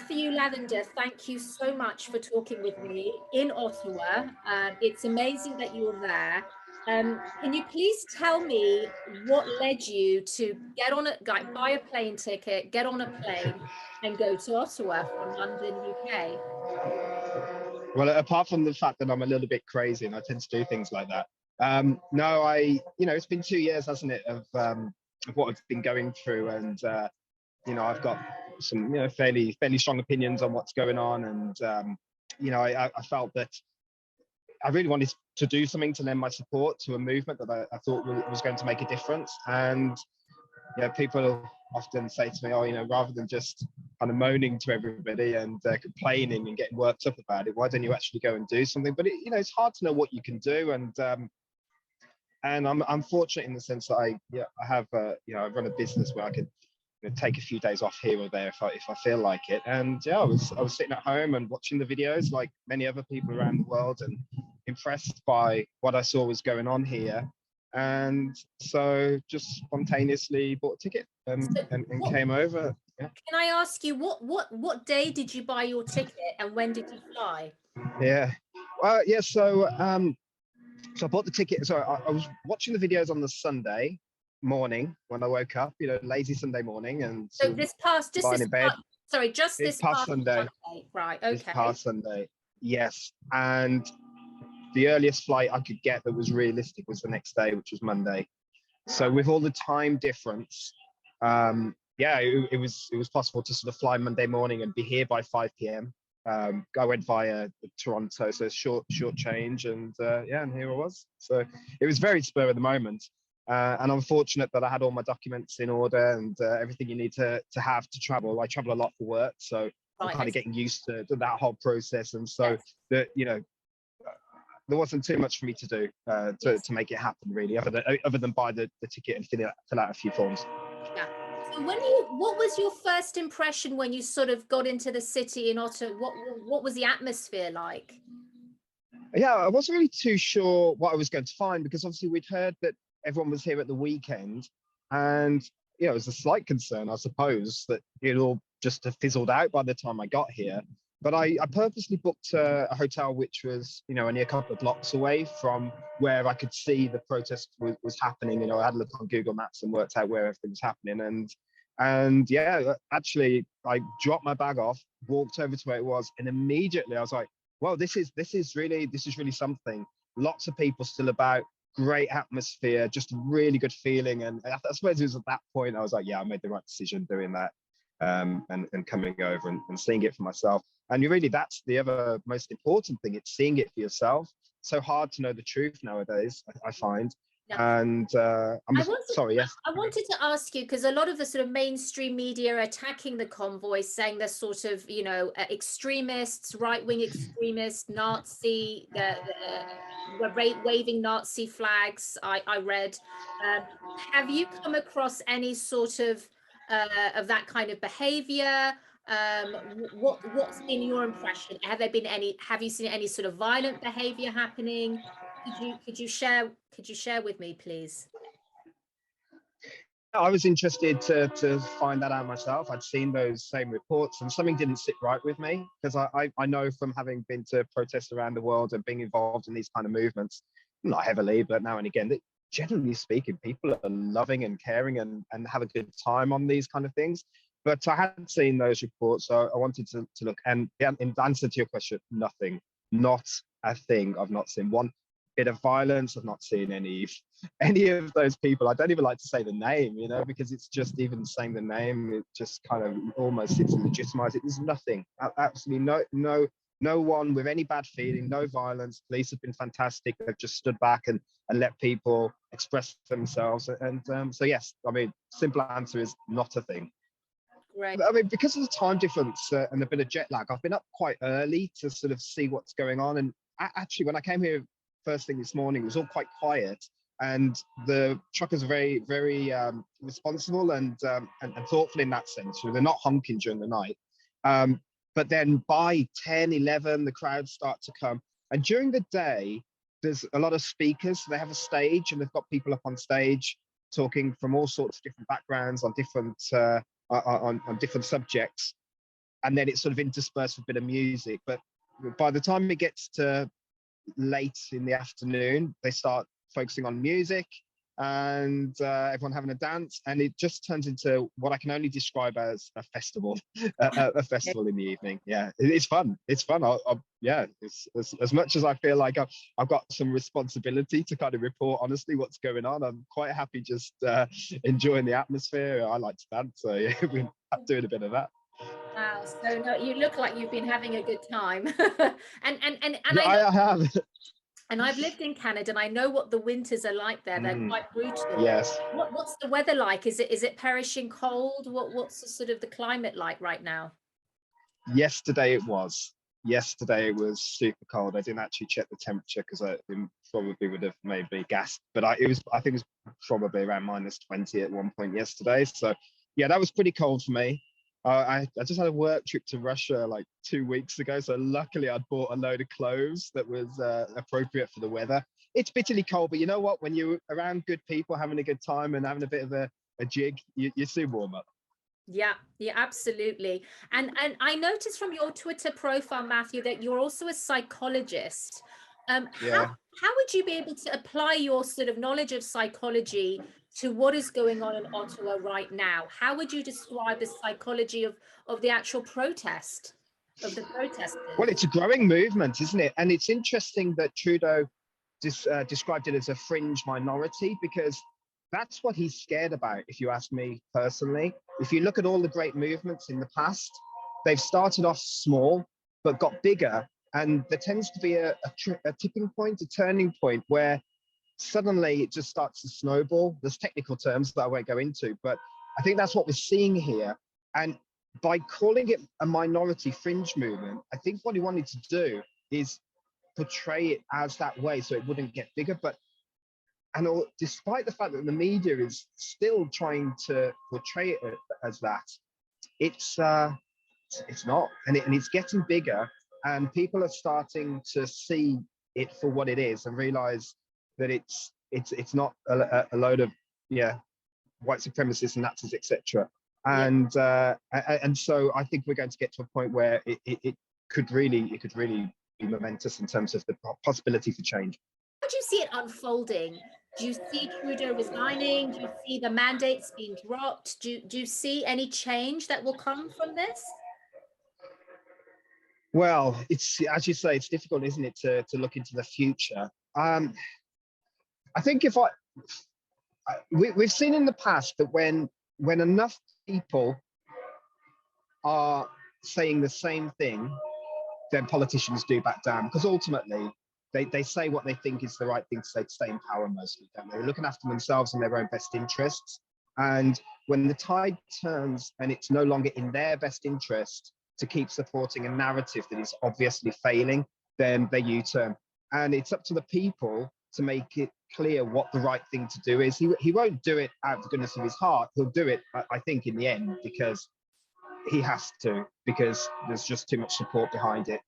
Matthew Lavender, thank you so much for talking with me in Ottawa. It's amazing that you're there. Can you please tell me what led you to get on a, like, buy a plane ticket, get on a plane, and go to Ottawa from London, UK? Well, apart from the fact that I'm a little bit crazy and I tend to do things like that, no, it's been 2 years, hasn't it, of what I've been going through, and I've got some, fairly strong opinions on what's going on, and I felt that I really wanted to do something to lend my support to a movement that I thought was going to make a difference. And people often say to me, "Oh, rather than just kind of moaning to everybody and complaining and getting worked up about it, why don't you actually go and do something?" But it's hard to know what you can do, and I'm fortunate in the sense that I have I run a business where I could take a few days off here or there if I feel like it. And I was sitting at home and watching the videos like many other people around the world, and impressed by what I saw was going on here. And so just spontaneously bought a ticket and came over. Yeah. Can I ask you what day did you buy your ticket and when did you fly? Yeah. Well, yeah. So I bought the ticket. So I was watching the videos on the Sunday morning when I woke up. Lazy Sunday morning, and So this past Sunday. Right. Okay. This past Sunday. Yes. And the earliest flight I could get that was realistic was the next day, which was Monday. So with all the time difference, it was possible to sort of fly Monday morning and be here by 5 p.m. I went via Toronto, so short change, and and here I was. So it was very spur of the moment, and I'm fortunate that I had all my documents in order and everything you need to have to travel. I travel a lot for work, so I'm kind of getting used to that whole process, and so there wasn't too much for me to do to make it happen, really, other than buy the ticket and fill out a few forms. Yeah. So what was your first impression when you sort of got into the city in Ottawa? What was the atmosphere like? Yeah, I wasn't really too sure what I was going to find, because obviously we'd heard that everyone was here at the weekend, and it was a slight concern, I suppose, that it all just fizzled out by the time I got here. But I purposely booked a hotel which was, only a couple of blocks away from where I could see the protest was happening. I had a look on Google Maps and worked out where everything was happening. And actually, I dropped my bag off, walked over to where it was, and immediately I was like, "Well, this is really something." Lots of people still about, great atmosphere, just a really good feeling. And I suppose it was at that point I was like, "Yeah, I made the right decision doing that." And coming over and seeing it for myself. And really, that's the other most important thing. It's seeing it for yourself. So hard to know the truth nowadays, I find. Yeah. And sorry, yes. I wanted to ask you, because a lot of the sort of mainstream media are attacking the convoy, saying they're sort of, extremists, right-wing extremists, Nazi, waving Nazi flags. I read. Have you come across any sort of that kind of behavior? What's been your impression? Have you seen any sort of violent behavior happening? Could you share with me, please? I was interested to find that out myself. I'd seen those same reports, and something didn't sit right with me, because I know from having been to protests around the world and being involved in these kind of movements, not heavily, but now and again, that generally speaking, people are loving and caring and have a good time on these kind of things. But I hadn't seen those reports, so I wanted to look. And in answer to your question, nothing, not a thing. I've not seen one bit of violence. I've not seen any of those people. I don't even like to say the name, because it's just, even saying the name, it just kind of almost seems to legitimize it. There's nothing, absolutely no one with any bad feeling, no violence. Police have been fantastic. They've just stood back and let people express themselves. And so yes, simple answer is not a thing. Right. Because of the time difference and a bit of jet lag, I've been up quite early to sort of see what's going on. And actually, when I came here first thing this morning, it was all quite quiet, and the truckers are very, very responsible and thoughtful in that sense. They're not honking during the night. But then by 10, 11, the crowds start to come. And during the day, there's a lot of speakers. So they have a stage, and they've got people up on stage talking from all sorts of different backgrounds on different on different subjects. and then it's sort of interspersed with a bit of music. But by the time it gets to late in the afternoon, they start focusing on music and everyone having a dance, and it just turns into what I can only describe as a festival, a festival in the evening. Yeah, it's fun. It's fun. Yeah, it's as much as I feel like I've got some responsibility to kind of report honestly what's going on. I'm quite happy just enjoying the atmosphere. I like to dance, so yeah, we're doing a bit of that. Wow. So no, you look like you've been having a good time. And Yeah, I know, I have. and I've lived in Canada and I know what the winters are like there. They're Mm, quite brutal. yes. What's the weather like? Is it perishing cold? What's the sort of the climate like right now? Yesterday it was. Yesterday it was super cold. I didn't actually check the temperature because I probably would have maybe gasped. But I think it was probably around -20 at one point yesterday. So yeah, that was pretty cold for me. I just had a work trip to Russia like 2 weeks ago. So luckily I'd bought a load of clothes that was appropriate for the weather. It's bitterly cold, but you know what? When you're around good people, having a good time and having a bit of a jig, you soon warm up. Yeah, yeah, absolutely. And I noticed from your Twitter profile, Matthew, that you're also a psychologist. How Yeah. would you be able to apply your sort of knowledge of psychology to what is going on in Ottawa right now? How would you describe the psychology of the actual protest, of the Well, protesters? it's a growing movement, isn't it? And it's interesting that Trudeau described it as a fringe minority because that's what he's scared about, if you ask me personally. If you look at all the great movements in the past, they've started off small but got bigger. And there tends to be a tipping point, a turning point where suddenly it just starts to snowball. There's technical terms that I won't go into, but I think that's what we're seeing here. And by calling it a minority fringe movement, I think what he wanted to do is portray it as that way so it wouldn't get bigger. But despite the fact that the media is still trying to portray it as that, it's not, and it's getting bigger, and people are starting to see it for what it is and realize that it's not a load of yeah white supremacists and Nazis, etc. Yeah. And so I think we're going to get to a point where it could really be momentous in terms of the possibility for change. How do you see it unfolding? Do you see Trudeau resigning? Do you see the mandates being dropped? Do you see any change that will come from this? Well, it's as you say, it's difficult, isn't it, to look into the future. I think we've seen in the past that when enough people are saying the same thing, then politicians do back down because ultimately they say what they think is the right thing to say to stay in power mostly, don't they? They're looking after themselves and their own best interests. And when the tide turns and it's no longer in their best interest to keep supporting a narrative that is obviously failing, then they U-turn. And it's up to the people to make it clear what the right thing to do is. He won't do it out of the goodness of his heart. He'll do it, I think, in the end, because he has to, because there's just too much support behind it.